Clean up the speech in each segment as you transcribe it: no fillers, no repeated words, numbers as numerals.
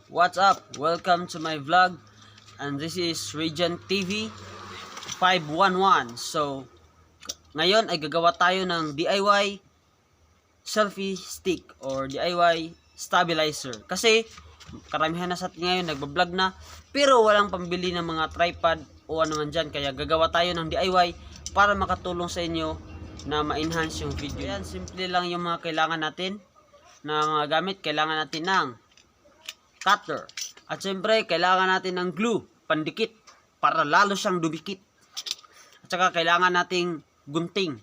What's up? Welcome to my vlog, and this is Region TV 511. So, ngayon ay gagawa tayo ng DIY selfie stick or DIY stabilizer. Kasi karamihan na sa atin ngayon nagbablog na, pero walang pambili ng mga tripod o ano man dyan. Kaya gagawa tayo ng DIY para makatulong sa inyo na ma-enhance yung video. Yan, simple lang yung mga kailangan natin na mga gamit. Kailangan natin ng cutter. At syempre, kailangan natin ng glue, pandikit, para lalo siyang dumikit. At saka kailangan nating gunting,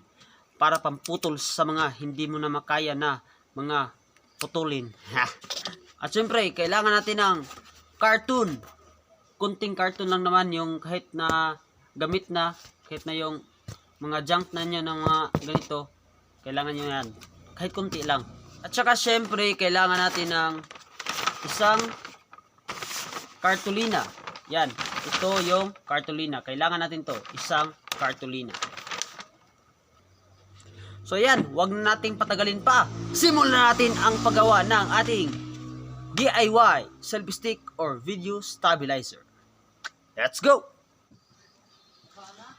para pamputol sa mga hindi mo na makaya na mga putulin. At syempre, kailangan natin ng carton. Kunting carton lang naman, yung kahit na gamit na, kahit na yung mga junk na nyo ng mga ganito, kailangan nyo yan. Kahit kunti lang. At saka syempre, kailangan natin ng isang cartolina. Yan. Ito yung cartolina. Kailangan natin to. Isang cartolina. So yan. Huwag na nating patagalin pa. Simulan natin ang paggawa ng ating DIY selfie stick or video stabilizer. Let's go!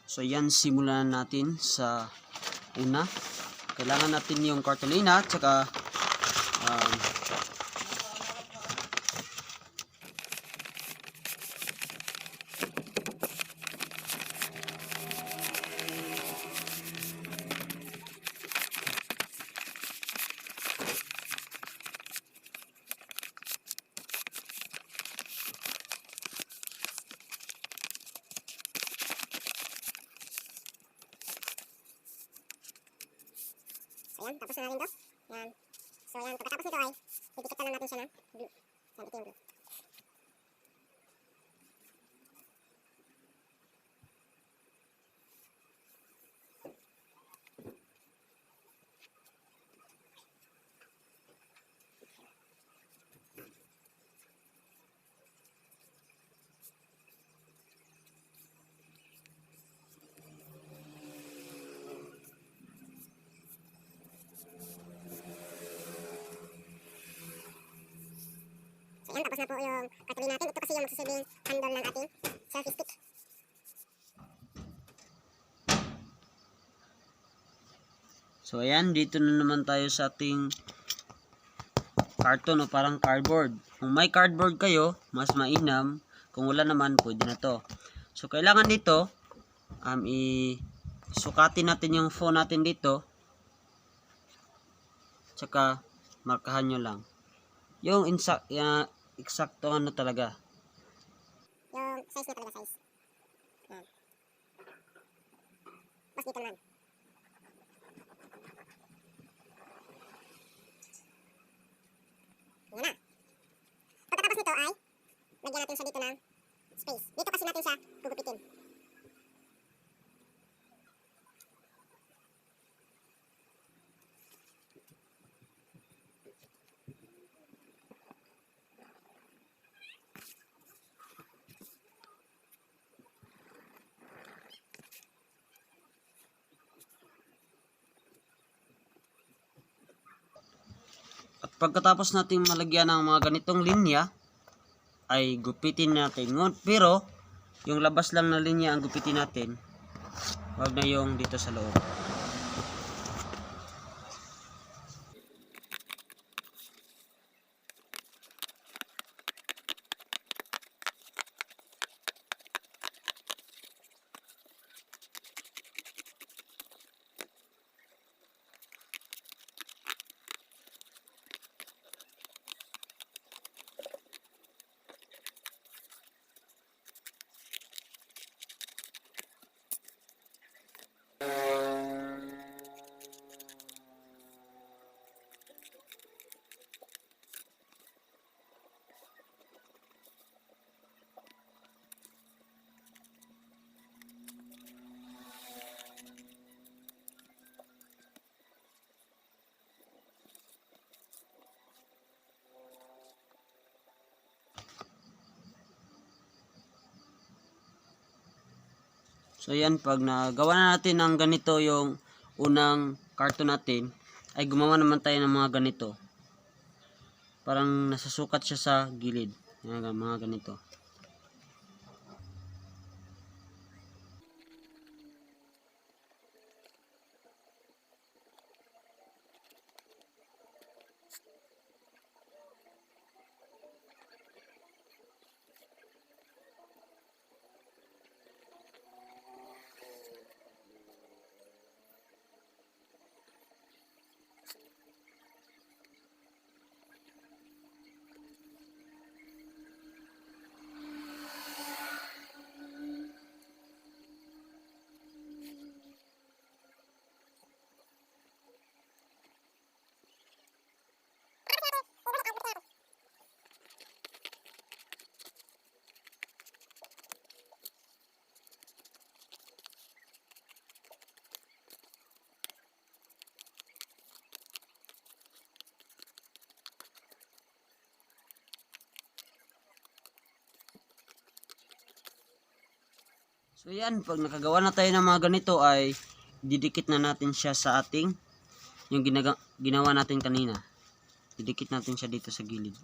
So yan. Simulan natin sa una. Kailangan natin yung cartolina at saka ayan, tapos na natin to. Yan. So, yan. Pagkatapos nito ay, didikit lang natin siya ng glue. Yan, ito yung glue. So, yan. Tapos na po yung cartolina natin. Ito kasi yung magsasabihin handle ng ating selfie stick. so ayan, dito na naman tayo sa ating carton o parang cardboard. Kung may cardboard kayo, mas mainam. Kung wala naman, pwede na to. So kailangan dito, isukatin natin yung phone natin dito. Tsaka markahan nyo lang. Yung eksakto ano talaga. Yung size na talaga, size. Yan. Tapos dito naman. Yan na. Pagkatapos nito ay, lagyan natin siya dito ng space. Dito kasi natin siya gugupitin. At pagkatapos natin malagyan ng mga ganitong linya, ay gupitin natin. Pero, yung labas lang na linya ang gupitin natin. Huwag na yung dito sa loob. So yan, pag nagawa na natin ng ganito yung unang carton natin, ay gumawa naman tayo ng mga ganito. parang nasasukat siya sa gilid. Yan, mga ganito. So yan, pag nakagawa na tayo ng mga ganito ay didikit na natin siya sa ating yung ginawa natin kanina. Didikit natin siya dito sa gilid.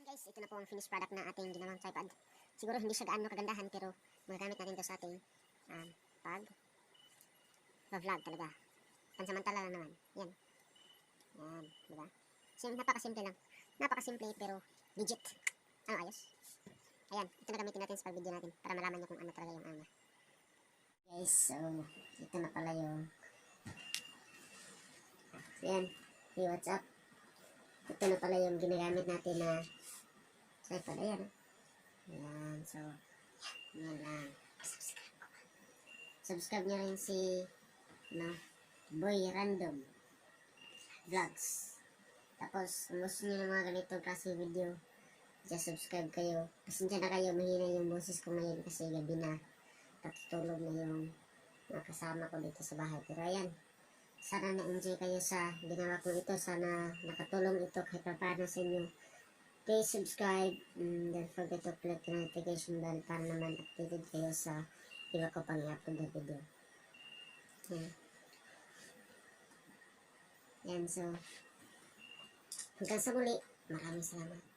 Guys, ito na po ang finished product na ating ginawang tripod. Siguro hindi siya gaano kagandahan pero magagamit natin ito sa ating pag-vlog talaga. Pansamantala lang naman. Yan. Yan, diba? So, napakasimple lang. Napakasimple pero legit. Ano, ayos? Ayan, ito na gamitin natin sa pag-video natin para malaman nyo kung ano talaga yung ano. Guys, so, ito na pala yung yan. Hey, what's up? Ito na pala yung ginagamit natin na tripod. Ayan. Ayan. So, yan lang. Subscribe nyo rin si Boy Random Vlogs. Tapos, kung gusto nyo ng mga ganitong klase video, just subscribe kayo. Pasensya na kayo, mahina yung boses ko ngayon kasi gabi na. Natutulog na yung mga kasama ko dito sa bahay. Pero ayan, sana na-enjoy kayo sa ginawa ko ito. Sana nakatulong ito kahit paano sa inyo. Please subscribe and don't forget to click the notification bell para naman updated kayo sa iba ko pang i-upload na video. Yan, so hanggang sa muli, maraming salamat.